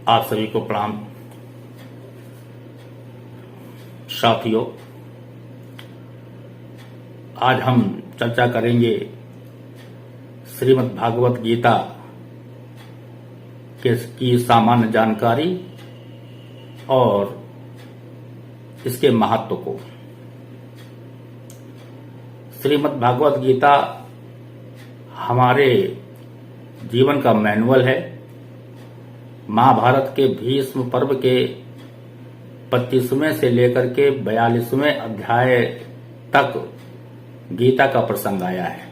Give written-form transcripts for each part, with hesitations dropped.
आप सभी को प्रणाम। साथियों, आज हम चर्चा करेंगे श्रीमद् भागवत गीता की सामान्य जानकारी और इसके महत्व को। श्रीमद् भागवत गीता हमारे जीवन का मैनुअल है। महाभारत के भीष्म पर्व के 25वें से लेकर के 42वें अध्याय तक गीता का प्रसंग आया है।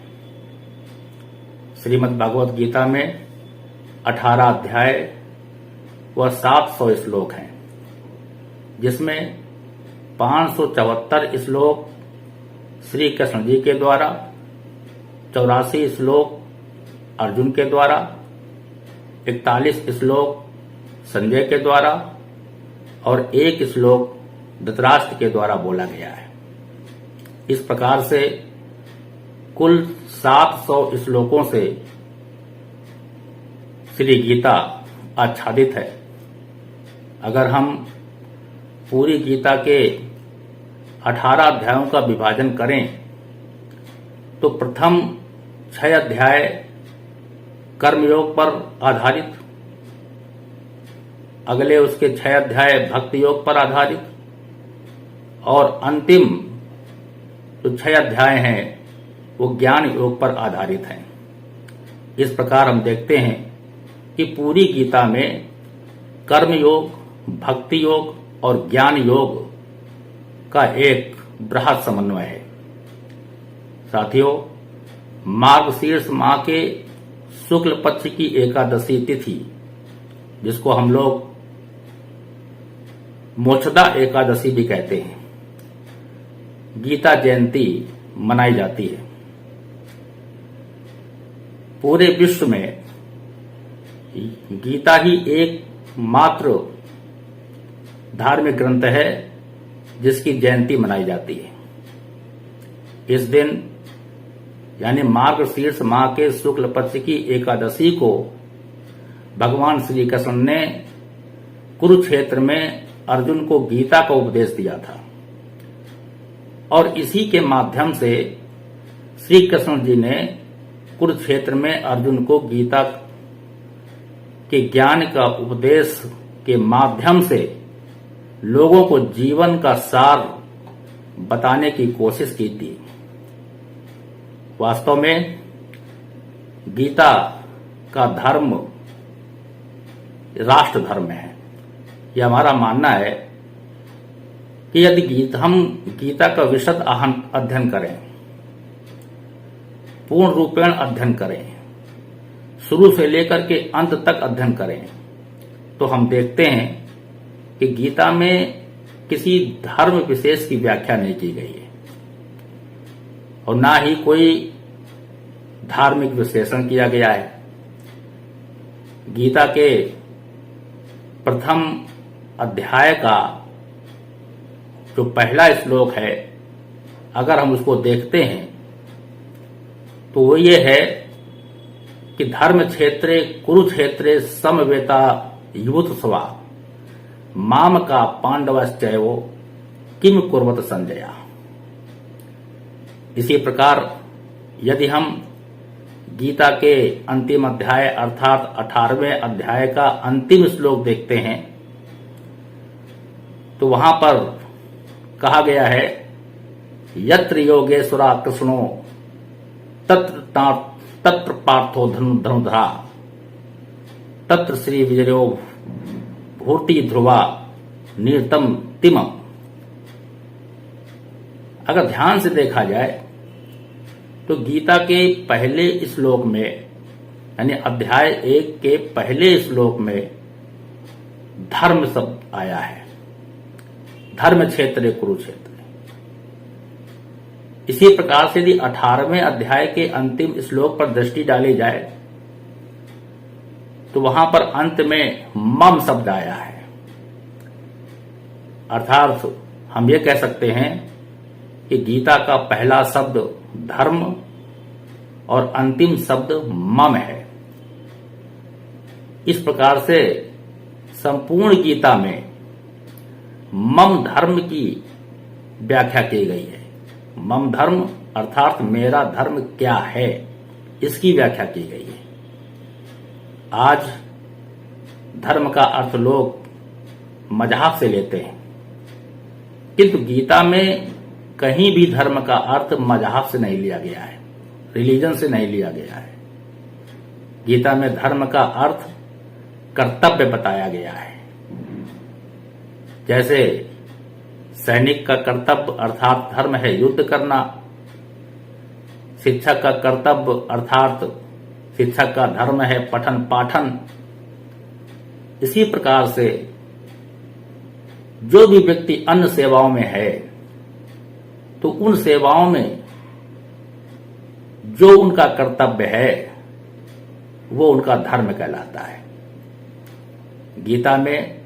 श्रीमद् भागवत गीता में 18 अध्याय व 700 श्लोक हैं, जिसमें 574 श्लोक श्री कृष्ण जी के द्वारा, 84 श्लोक अर्जुन के द्वारा, 41 श्लोक संजय के द्वारा और 1 श्लोक धृतराष्ट्र के द्वारा बोला गया है। इस प्रकार से कुल 700 श्लोकों से श्री गीता आच्छादित है। अगर हम पूरी गीता के 18 अध्यायों का विभाजन करें तो प्रथम 6 अध्याय कर्मयोग पर आधारित, अगले उसके 6 अध्याय भक्ति योग पर आधारित और अंतिम जो 6 अध्याय हैं वो ज्ञान योग पर आधारित हैं। इस प्रकार हम देखते हैं कि पूरी गीता में कर्म योग, भक्ति योग और ज्ञान योग का एक बृहद समन्वय है। साथियों, मार्गशीर्ष माह के शुक्ल पक्ष की एकादशी तिथि, जिसको हम लोग मोक्षदा एकादशी भी कहते हैं, गीता जयंती मनाई जाती है। पूरे विश्व में गीता ही एक मात्र धार्मिक ग्रंथ है जिसकी जयंती मनाई जाती है। इस दिन यानी मार्गशीर्ष माह के शुक्ल पक्ष की एकादशी को भगवान श्री कृष्ण ने कुरुक्षेत्र में अर्जुन को गीता का उपदेश दिया था और इसी के माध्यम से श्री कृष्ण जी ने कुरुक्षेत्र में अर्जुन को गीता के ज्ञान का उपदेश के माध्यम से लोगों को जीवन का सार बताने की कोशिश की थी। वास्तव में गीता का धर्म राष्ट्र धर्म है। यह हमारा मानना है कि यदि हम गीता का विशद अध्ययन करें, पूर्ण रूपेण अध्ययन करें, शुरू से लेकर के अंत तक अध्ययन करें, तो हम देखते हैं कि गीता में किसी धर्म विशेष की व्याख्या नहीं की गई है और ना ही कोई धार्मिक विश्लेषण किया गया है। गीता के प्रथम अध्याय का जो पहला श्लोक है, अगर हम उसको देखते हैं तो वो ये है कि धर्म क्षेत्रे कुरुक्षेत्रे समवेता युवत्स्वा माम का पांडवश्चैवो किम कुर्वत संजया। इसी प्रकार यदि हम गीता के अंतिम अध्याय अर्थात 18वें अध्याय का अंतिम श्लोक देखते हैं तो वहां पर कहा गया है, यत्र योगेश्वरा कृष्णो तत्र पार्थो धनुधरा तत्र श्री विजयो भूति ध्रुवा नीरतम तिमम। अगर ध्यान से देखा जाए तो गीता के पहले श्लोक में यानी अध्याय 1 के पहले श्लोक में धर्म शब्द आया है, धर्म क्षेत्र कुरुक्षेत्र। इसी प्रकार से यदि 18वें अध्याय के अंतिम श्लोक पर दृष्टि डाली जाए तो वहां पर अंत में मम शब्द आया है, अर्थात हम ये कह सकते हैं कि गीता का पहला शब्द धर्म और अंतिम शब्द मम है। इस प्रकार से संपूर्ण गीता में मम धर्म की व्याख्या की गई है। मम धर्म अर्थात मेरा धर्म क्या है, इसकी व्याख्या की गई है। आज धर्म का अर्थ लोग मजहब से लेते हैं, किंतु गीता में कहीं भी धर्म का अर्थ मजहब से नहीं लिया गया है, रिलीजन से नहीं लिया गया है। गीता में धर्म का अर्थ कर्तव्य बताया गया है। जैसे सैनिक का कर्तव्य अर्थात धर्म है युद्ध करना, शिक्षक का कर्तव्य अर्थात शिक्षक का धर्म है पठन पाठन। इसी प्रकार से जो भी व्यक्ति अन्य सेवाओं में है तो उन सेवाओं में जो उनका कर्तव्य है वो उनका धर्म कहलाता है। गीता में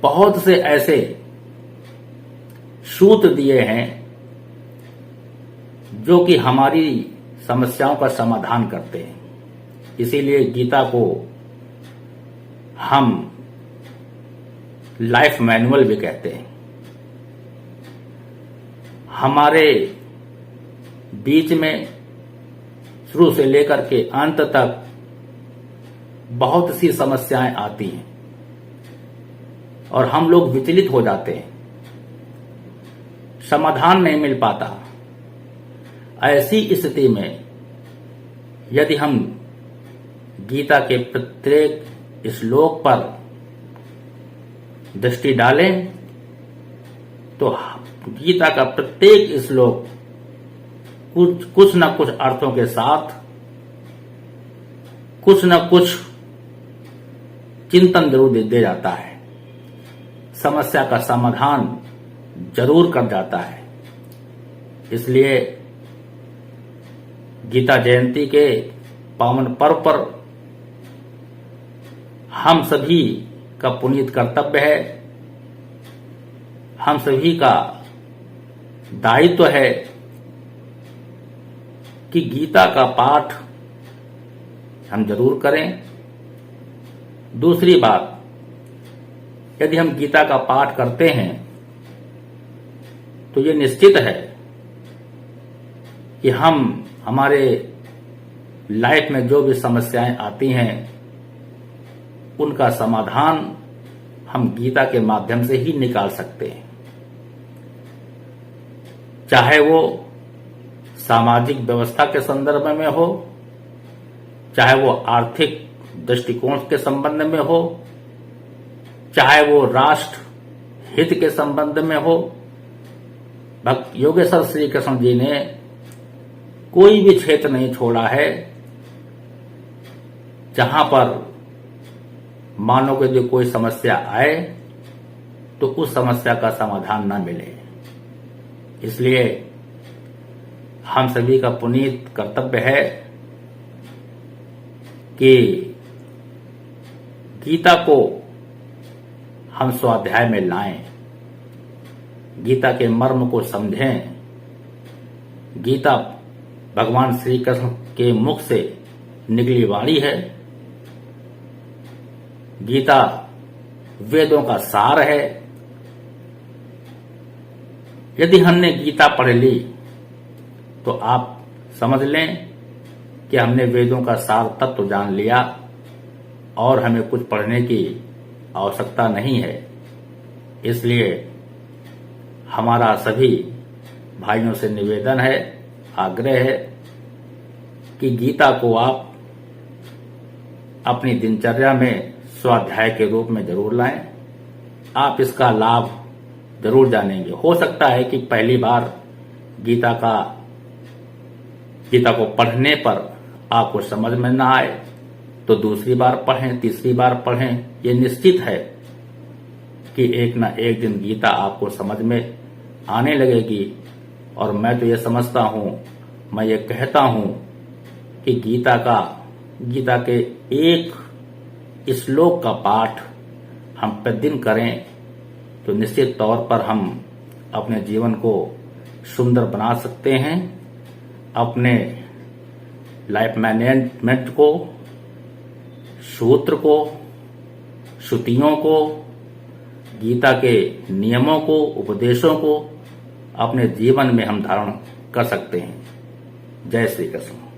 बहुत से ऐसे सूत्र दिए हैं जो कि हमारी समस्याओं का समाधान करते हैं। इसीलिए गीता को हम लाइफ मैनुअल भी कहते हैं। हमारे बीच में शुरू से लेकर के अंत तक बहुत सी समस्याएं आती हैं और हम लोग विचलित हो जाते हैं, समाधान नहीं मिल पाता। ऐसी स्थिति में यदि हम गीता के प्रत्येक श्लोक पर दृष्टि डालें तो गीता का प्रत्येक श्लोक कुछ न कुछ अर्थों के साथ कुछ न कुछ चिंतन जरूर दे जाता है, समस्या का समाधान जरूर कर जाता है। इसलिए गीता जयंती के पावन पर्व पर हम सभी का पुनीत कर्तव्य है, हम सभी का दायित्व है कि गीता का पाठ हम जरूर करें। दूसरी बात, यदि हम गीता का पाठ करते हैं तो ये निश्चित है कि हम हमारे लाइफ में जो भी समस्याएं आती हैं उनका समाधान हम गीता के माध्यम से ही निकाल सकते हैं। चाहे वो सामाजिक व्यवस्था के संदर्भ में हो, चाहे वो आर्थिक दृष्टिकोण के संबंध में हो, चाहे वो राष्ट्र हित के संबंध में हो। भक्त योगेश्वर श्री कृष्ण जी ने कोई भी क्षेत्र नहीं छोड़ा है जहां पर मानो कि यदि कोई समस्या आए तो उस समस्या का समाधान न मिले। इसलिए हम सभी का पुनीत कर्तव्य है कि गीता को हम स्वाध्याय में लाएं, गीता के मर्म को समझें। गीता भगवान श्री कृष्ण के मुख से निकली वाणी है। गीता वेदों का सार है। यदि हमने गीता पढ़ ली तो आप समझ लें कि हमने वेदों का सार तत्व जान लिया और हमें कुछ पढ़ने की आवश्यकता नहीं है। इसलिए हमारा सभी भाइयों से निवेदन है, आग्रह है कि गीता को आप अपनी दिनचर्या में स्वाध्याय के रूप में जरूर लाएं। आप इसका लाभ जरूर जानेंगे। हो सकता है कि पहली बार गीता को पढ़ने पर आपको समझ में ना आए तो दूसरी बार पढ़ें, तीसरी बार पढ़ें। ये निश्चित है कि एक ना एक दिन गीता आपको समझ में आने लगेगी। और मैं तो ये समझता हूं, मैं ये कहता हूं कि गीता के एक श्लोक का पाठ हम प्रतिदिन करें तो निश्चित तौर पर हम अपने जीवन को सुंदर बना सकते हैं। अपने लाइफ मैनेजमेंट को, सूत्र को श्रुतियों को, गीता के नियमों को, उपदेशों को अपने जीवन में हम धारण कर सकते हैं। जय श्री कृष्ण।